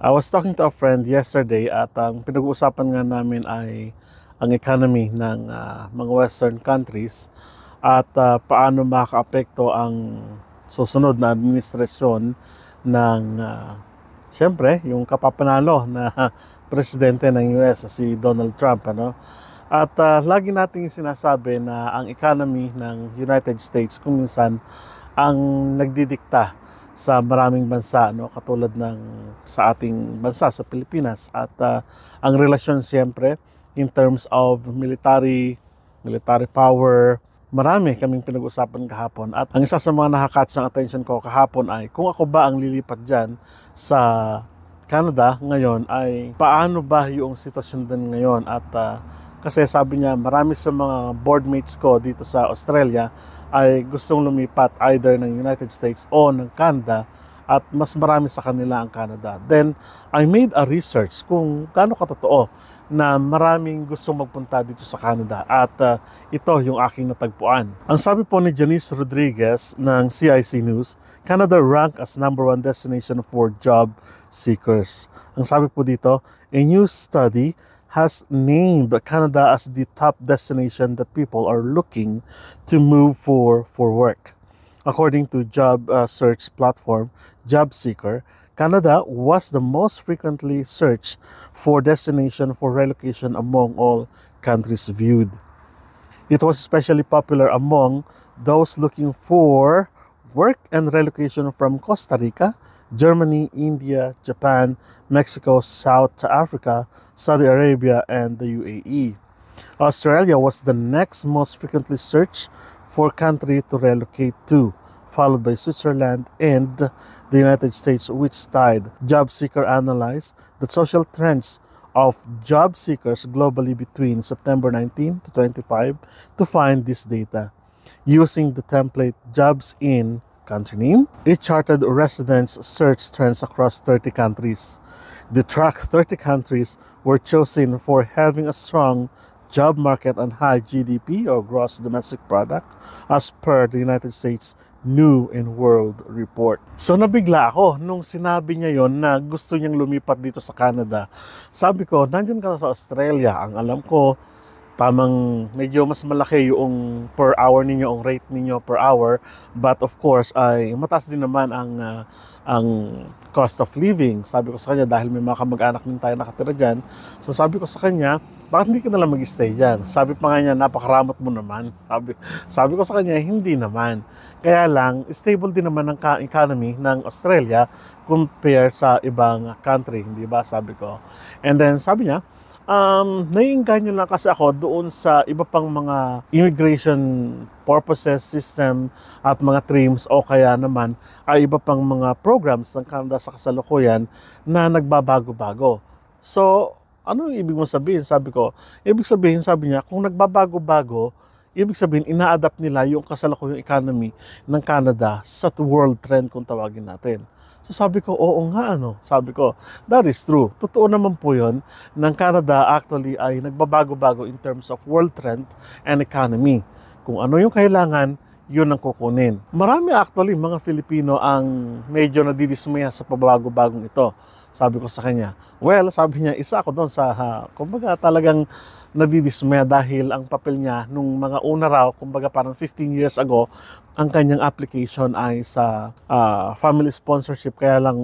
I was talking to a friend yesterday at ang pinag-uusapan nga namin ay ang economy ng mga Western countries at paano makakaapekto ang susunod na administrasyon ng siyempre yung kapapanalo na presidente ng US si Donald Trump, ano? At lagi nating sinasabi na ang economy ng United States kung minsan ang nagdidikta sa maraming bansa, no, katulad ng sa ating bansa sa Pilipinas. At ang relasyon siyempre in terms of military power, marami kaming pinag-usapan kahapon. At ang isa sa mga nakakatch ng attention ko kahapon ay kung ako ba ang lilipat dyan sa Canada ngayon, ay paano ba yung sitwasyon din ngayon. At kasi sabi niya marami sa mga boardmates ko dito sa Australia ay gustong lumipat either ng United States o ng Canada, at mas marami sa kanila ang Canada. Then, I made a research kung gaano katotoo na maraming gustong magpunta dito sa Canada, at ito yung aking natagpuan. Ang sabi po ni Janice Rodriguez ng CIC News, Canada ranked as #1 destination for job seekers. Ang sabi po dito, a new study has named Canada as the top destination that people are looking to move for work. According to job search platform JobSeeker, Canada was the most frequently searched for destination for relocation among all countries viewed. It was especially popular among those looking for work and relocation from Costa Rica, Germany, India, Japan, Mexico, South Africa, Saudi Arabia, and the UAE. Australia was the next most frequently searched for country to relocate to, followed by Switzerland and the United States, which tied. JobSeeker analyzed the social trends of job seekers globally between September 19 to 25 to find this data. Using the template Jobs in Country Name, it charted residents' search trends across 30 countries. The track 30 countries were chosen for having a strong job market and high GDP or gross domestic product as per the United States New and World Report. So nabigla ako nung sinabi niya yon na gusto niyang lumipat dito sa Canada. Sabi ko, nandyan ka sa Australia. Ang alam ko, tamang medyo mas malaki yung per hour ninyo, ang rate ninyo per hour, but of course ay mataas din naman ang cost of living. Sabi ko sa kanya, dahil may mga kamag-anak din tayo nakatira dyan, so sabi ko sa kanya, bakit hindi ka nalang mag-stay dyan? Sabi pa nga niya, napakaramot mo naman. Sabi ko sa kanya, hindi naman. Kaya lang, stable din naman ang economy ng Australia compared sa ibang country, hindi ba? Sabi ko. And then sabi niya, naiinganyo lang kasi ako doon sa iba pang mga immigration purposes, system at mga trims, o kaya naman ay iba pang mga programs ng Canada sa kasalukuyan na nagbabago-bago. So, ano yung ibig mo sabihin? Sabi ko, ibig sabihin, sabi niya, kung nagbabago-bago, ibig sabihin, ina-adapt nila yung kasalukuyang economy ng Canada sa world trend kung tawagin natin. So sabi ko, oo nga, ano? Sabi ko, that is true. Totoo naman po yun, ng Canada actually ay nagbabago-bago in terms of world trend and economy. Kung ano yung kailangan, yun ang kukunin. Marami actually mga Filipino ang medyo nadidismaya sa pabago-bagong ito. Sabi ko sa kanya, well, sabi niya, isa ako doon sa, kumbaga talagang nadidismaya dahil ang papel niya nung mga una raw, kumbaga parang 15 years ago, ang kanyang application ay sa family sponsorship, kaya lang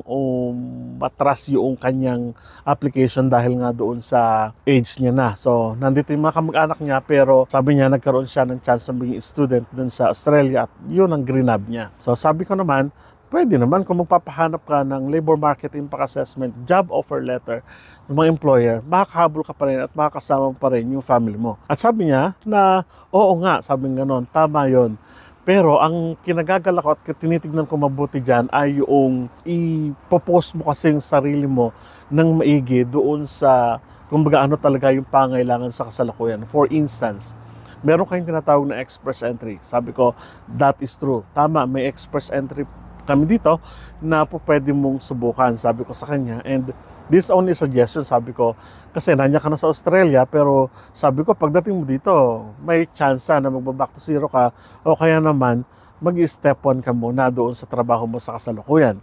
matras yung kanyang application dahil nga doon sa age niya na. So, nandito yung mga kamag-anak niya, pero sabi niya nagkaroon siya ng chance na maging student doon sa Australia at yun ang grinab niya. So, sabi ko naman, pwede naman kung magpapahanap ka ng labor market impact assessment, job offer letter ng mga employer, makakahabol ka pa rin at makakasama pa rin yung family mo. At sabi niya na, oo nga, sabi nga nun, tama yon. Pero ang kinagagalak ko at tinitignan ko mabuti dyan ay yung ipopost mo kasi yung sarili mo ng maigi doon sa, kumbaga ano talaga yung pangailangan sa kasalukuyan. For instance, meron kayong tinatawag na express entry. Sabi ko, that is true. Tama, may express entry kami dito na po pwede mong subukan, sabi ko sa kanya. And this only suggestion, sabi ko, kasi nandiyan ka na sa Australia, pero sabi ko, pagdating mo dito, may chance na magbaback to zero ka, o kaya naman, mag-step one ka muna doon sa trabaho mo sa kasalukuyan.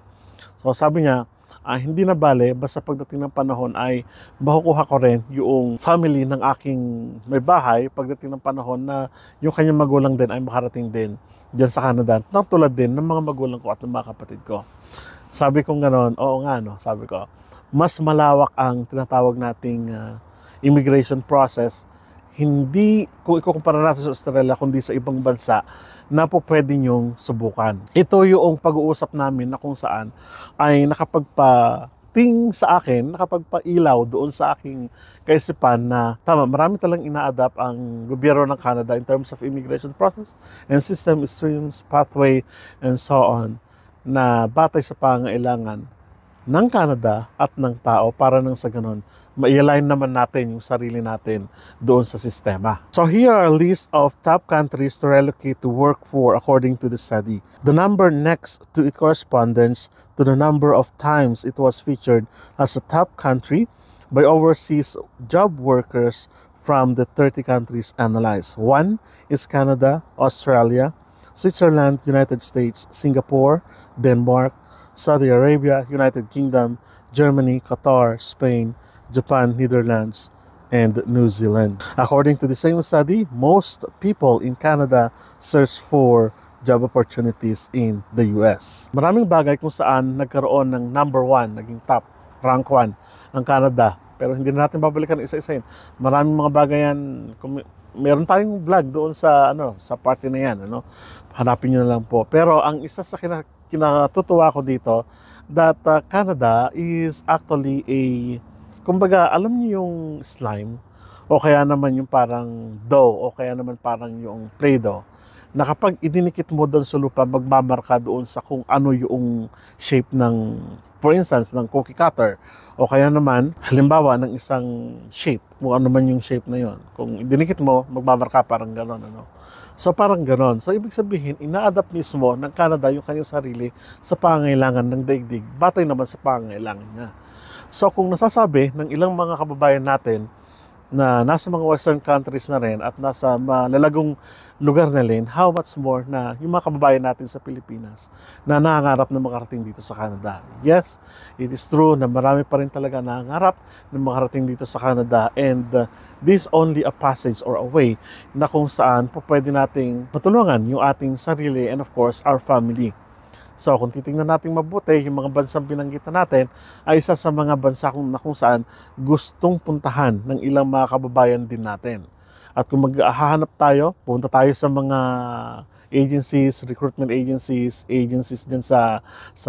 So sabi niya, hindi na bale, basta pagdating ng panahon ay makukuha ko rin yung family ng aking may bahay pagdating ng panahon na yung kanyang magulang din ay makarating din dyan sa Canada. Nang tulad din ng mga magulang ko at ng mga kapatid ko. Sabi kong ganon, oo nga no, sabi ko, mas malawak ang tinatawag nating immigration process, hindi kung ikukumpara natin sa Australia kundi sa ibang bansa na po pwede nyong subukan. Ito yung pag-uusap namin na kung saan ay nakapagpating sa akin, nakapagpailaw doon sa aking kaisipan na tama, marami talang ina-adapt ang gobyerno ng Canada in terms of immigration process and system, streams, pathway, and so on na batay sa pangailangan ng Canada at ng tao para nang sa ganon, ma-align naman natin yung sarili natin doon sa sistema. So here are a list of top countries to relocate to work for according to the study. The number next to it corresponds to the number of times it was featured as a top country by overseas job workers from the 30 countries analyzed. 1 is Canada, Australia, Switzerland, United States, Singapore, Denmark, Saudi Arabia, United Kingdom, Germany, Qatar, Spain, Japan, Netherlands, and New Zealand. According to the same study, most people in Canada search for job opportunities in the US. Maraming bagay kung saan nagkaroon ng number 1, naging top, rank 1 ang Canada. Pero hindi na natin babalikan isa-isahin. Maraming mga bagay yan. Meron tayong vlog doon sa sa party na yan, hanapin niyo na lang po. Pero ang isa sa kinatutuwa ko dito that Canada is actually kumbaga, alam niyo yung slime o kaya naman yung parang dough o kaya naman parang yung Play-Doh na kapag idinikit mo doon sa lupa, magmamarka doon sa kung ano yung shape ng, for instance, ng cookie cutter o kaya naman, halimbawa, ng isang shape, kung ano man yung shape na yon. Kung idinikit mo, magmamarka parang gano'n, So parang gano'n. So ibig sabihin, ina-adapt mismo ng Canada yung kanyang sarili sa pangangailangan ng daigdig, batay naman sa pangangailangan niya. So kung nasasabi ng ilang mga kababayan natin na nasa mga western countries na rin at nasa malalagong lugar na rin, how much more na yung mga kababayan natin sa Pilipinas na nangangarap na makarating dito sa Canada. Yes, it is true na marami pa rin talaga nangangarap na makarating dito sa Canada, and this only a passage or a way na kung saan po pwede nating matulungan yung ating sarili and of course our family. So kung titingnan natin mabuti, yung mga bansang binanggit na natin ay isa sa mga bansa kung saan gustong puntahan ng ilang mga kababayan din natin. At kung maghahanap tayo, pumunta tayo sa mga agencies, recruitment agencies dyan sa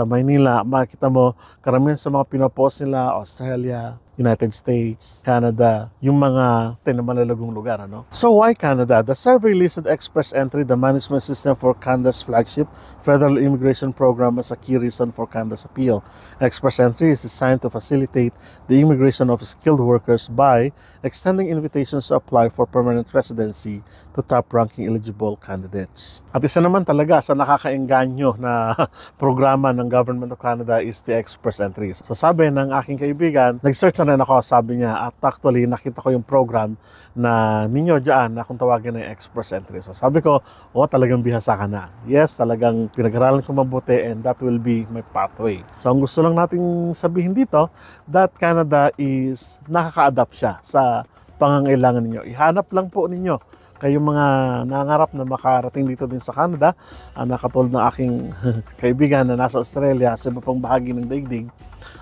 Maynila, makikita mo karamihan sa mga pinopost nila, Australia, United States, Canada, yung mga malalagong lugar. So why Canada? The survey listed Express Entry, the management system for Canada's flagship federal immigration program, as a key reason for Canada's appeal. Express Entry is designed to facilitate the immigration of skilled workers by extending invitations to apply for permanent residency to top-ranking eligible candidates. At isa naman talaga sa nakakaengganyo na programa ng Government of Canada is the Express Entry. So sabi ng aking kaibigan, nag-search na rin ako, sabi niya, at actually nakita ko yung program na ninyo dyan na kung tawagin na Express Entry. So sabi ko, talagang bihasa ka na. Yes, talagang pinag-aralan ko mabuti, and that will be my pathway. So ang gusto lang nating sabihin dito, that Canada is nakaka-adapt siya sa pangangailangan ninyo. Ihanap lang po ninyo kayong mga nangarap na makarating dito din sa Canada, na katulad ng aking kaibigan na nasa Australia, sa iba pang bahagi ng daigdig,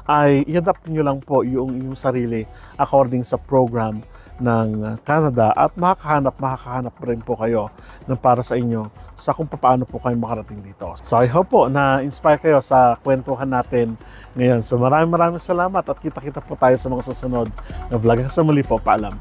ay i-adapt nyo lang po yung sarili according sa program ng Canada, at makakahanap rin po kayo ng para sa inyo sa kung paano po kayo makarating dito. So I hope po na inspire kayo sa kwentuhan natin ngayon. So maraming salamat, at kita-kita po tayo sa mga susunod na vlog. Sa muli po, paalam.